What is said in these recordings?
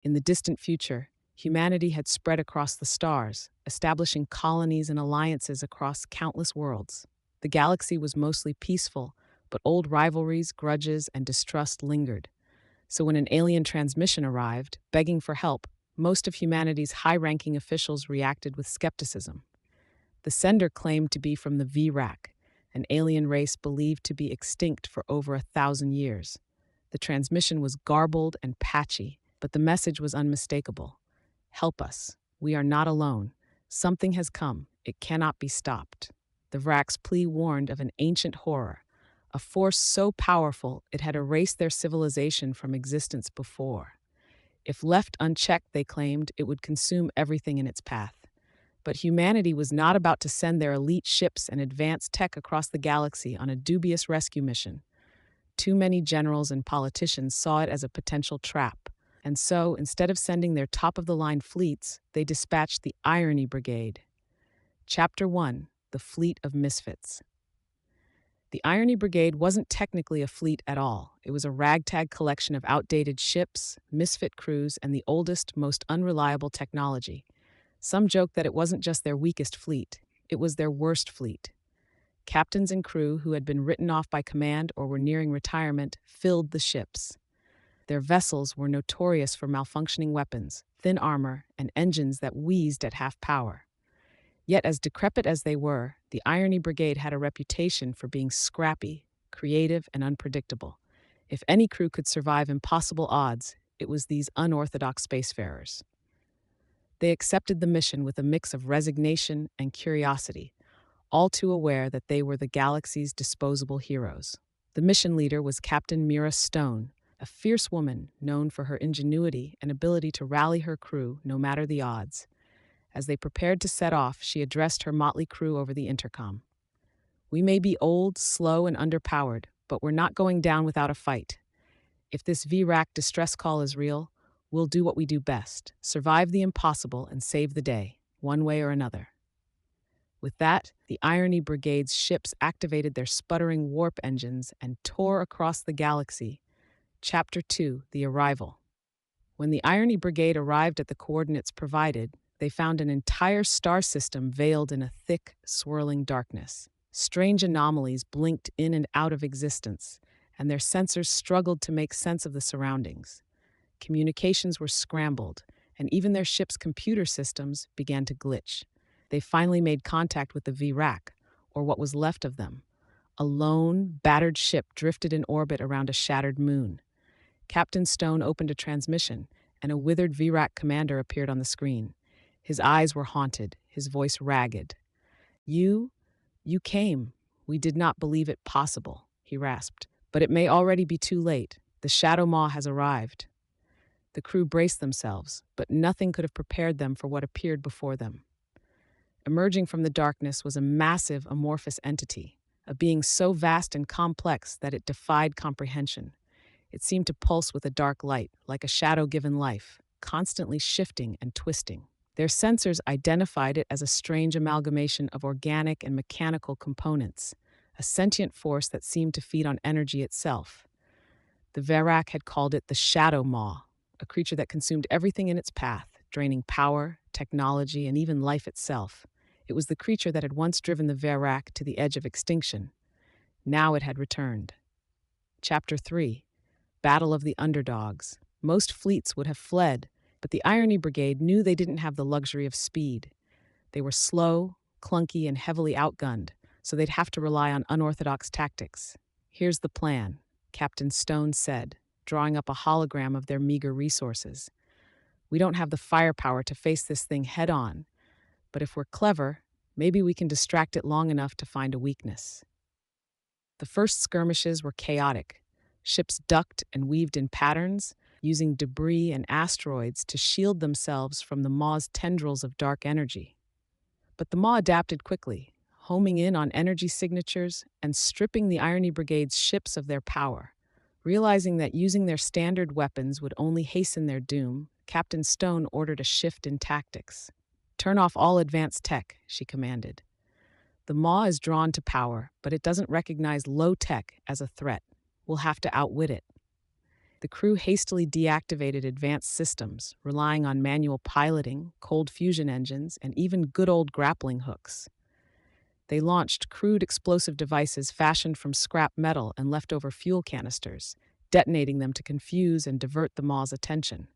In the distant future, humanity had spread across the stars, establishing colonies and alliances across countless worlds. The galaxy was mostly peaceful, but old rivalries, grudges, and distrust lingered. So when an alien transmission arrived, begging for help, most of humanity's high-ranking officials reacted with skepticism. The sender claimed to be from the VRAC, an alien race believed to be extinct for over 1,000 years. The transmission was garbled and patchy, but the message was unmistakable. Help us. We are not alone. Something has come. It cannot be stopped. The VRAC's plea warned of an ancient horror, a force so powerful it had erased their civilization from existence before. If left unchecked, they claimed, it would consume everything in its path. But humanity was not about to send their elite ships and advanced tech across the galaxy on a dubious rescue mission. Too many generals and politicians saw it as a potential trap. And so, instead of sending their top-of-the-line fleets, they dispatched the Irony Brigade. Chapter 1: The Fleet of Misfits. The Irony Brigade wasn't technically a fleet at all. It was a ragtag collection of outdated ships, misfit crews, and the oldest, most unreliable technology. Some joke that it wasn't just their weakest fleet, it was their worst fleet. Captains and crew who had been written off by command or were nearing retirement filled the ships. Their vessels were notorious for malfunctioning weapons, thin armor, and engines that wheezed at half power. Yet, as decrepit as they were, the Irony Brigade had a reputation for being scrappy, creative, and unpredictable. If any crew could survive impossible odds, it was these unorthodox spacefarers. They accepted the mission with a mix of resignation and curiosity, all too aware that they were the galaxy's disposable heroes. The mission leader was Captain Mira Stone, a fierce woman known for her ingenuity and ability to rally her crew no matter the odds. As they prepared to set off, she addressed her motley crew over the intercom. "We may be old, slow, and underpowered, but we're not going down without a fight. If this VRAC distress call is real, we'll do what we do best, survive the impossible and save the day, one way or another." With that, the Irony Brigade's ships activated their sputtering warp engines and tore across the galaxy. Chapter 2: The Arrival. When the Irony Brigade arrived at the coordinates provided, they found an entire star system veiled in a thick, swirling darkness. Strange anomalies blinked in and out of existence, and their sensors struggled to make sense of the surroundings. Communications were scrambled, and even their ship's computer systems began to glitch. They finally made contact with the VRAC, or what was left of them. A lone, battered ship drifted in orbit around a shattered moon. Captain Stone opened a transmission, and a withered VRAC commander appeared on the screen. His eyes were haunted, his voice ragged. You came. We did not believe it possible," he rasped. "But it may already be too late. The Shadow Maw has arrived." The crew braced themselves, but nothing could have prepared them for what appeared before them. Emerging from the darkness was a massive, amorphous entity, a being so vast and complex that it defied comprehension. It seemed to pulse with a dark light, like a shadow given life, constantly shifting and twisting. Their sensors identified it as a strange amalgamation of organic and mechanical components, a sentient force that seemed to feed on energy itself. The VRAC had called it the Shadow Maw, a creature that consumed everything in its path, draining power, technology, and even life itself. It was the creature that had once driven the VRAC to the edge of extinction. Now it had returned. Chapter 3: Battle of the Underdogs. Most fleets would have fled, but the Irony Brigade knew they didn't have the luxury of speed. They were slow, clunky, and heavily outgunned, so they'd have to rely on unorthodox tactics. "Here's the plan," Captain Stone said, drawing up a hologram of their meager resources. "We don't have the firepower to face this thing head-on, but if we're clever, maybe we can distract it long enough to find a weakness." The first skirmishes were chaotic. Ships ducked and weaved in patterns, using debris and asteroids to shield themselves from the Maw's tendrils of dark energy. But the Maw adapted quickly, homing in on energy signatures and stripping the Irony Brigade's ships of their power. Realizing that using their standard weapons would only hasten their doom, Captain Stone ordered a shift in tactics. "Turn off all advanced tech," she commanded. "The Maw is drawn to power, but it doesn't recognize low tech as a threat. We'll have to outwit it." The crew hastily deactivated advanced systems, relying on manual piloting, cold fusion engines, and even good old grappling hooks. They launched crude explosive devices fashioned from scrap metal and leftover fuel canisters, detonating them to confuse and divert the Maw's attention.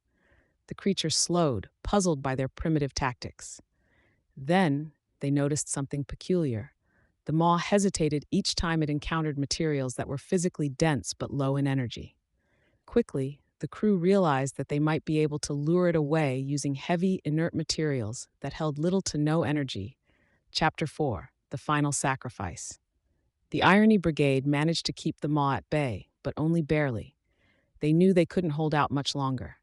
The creature slowed, puzzled by their primitive tactics. Then they noticed something peculiar. The Maw hesitated each time it encountered materials that were physically dense but low in energy. Quickly, the crew realized that they might be able to lure it away using heavy, inert materials that held little to no energy. Chapter 4: The Final Sacrifice. The Irony Brigade managed to keep the Maw at bay, but only barely. They knew they couldn't hold out much longer.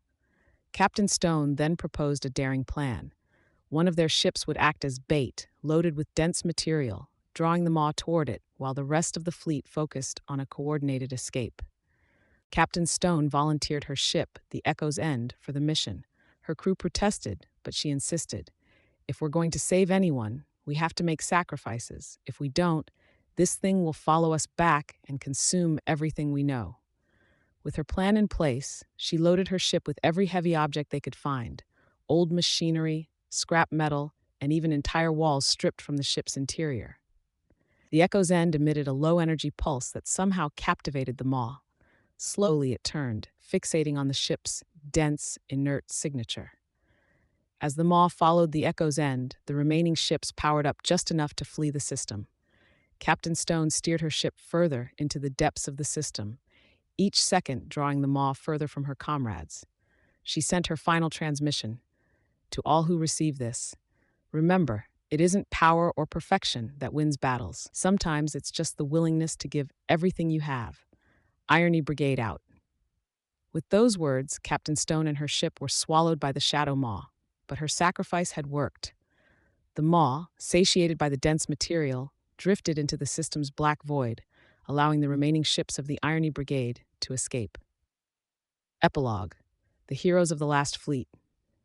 Captain Stone then proposed a daring plan. One of their ships would act as bait, loaded with dense material, drawing the Maw toward it, while the rest of the fleet focused on a coordinated escape. Captain Stone volunteered her ship, the Echo's End, for the mission. Her crew protested, but she insisted. If we're going to save anyone, we have to make sacrifices. If we don't, this thing will follow us back and consume everything we know. With her plan in place, she loaded her ship with every heavy object they could find: old machinery, scrap metal, and even entire walls stripped from the ship's interior. The Echo's End emitted a low-energy pulse that somehow captivated the Maw. Slowly it turned, fixating on the ship's dense, inert signature. As the Maw followed the Echo's End, the remaining ships powered up just enough to flee the system. Captain Stone steered her ship further into the depths of the system, each second drawing the Maw further from her comrades. She sent her final transmission. To all who receive this, remember, it isn't power or perfection that wins battles. Sometimes it's just the willingness to give everything you have. Irony Brigade out. With those words, Captain Stone and her ship were swallowed by the Shadow Maw, but her sacrifice had worked. The Maw, satiated by the dense material, drifted into the system's black void, allowing the remaining ships of the Irony Brigade to escape. Epilogue: The heroes of the last fleet.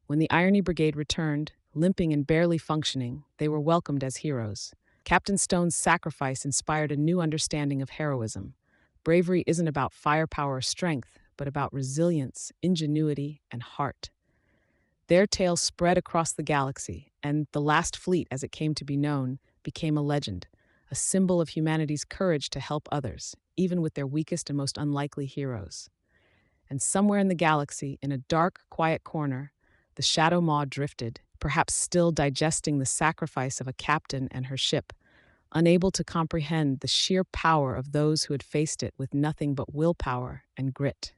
When the Irony Brigade returned, limping and barely functioning, they were welcomed as heroes. Captain Stone's sacrifice inspired a new understanding of heroism. Bravery isn't about firepower or strength, but about resilience, ingenuity, and heart. Their tale spread across the galaxy, and the Last Fleet, as it came to be known, became a legend, a symbol of humanity's courage to help others, even with their weakest and most unlikely heroes. And somewhere in the galaxy, in a dark, quiet corner, the Shadow Maw drifted, perhaps still digesting the sacrifice of a captain and her ship, unable to comprehend the sheer power of those who had faced it with nothing but willpower and grit.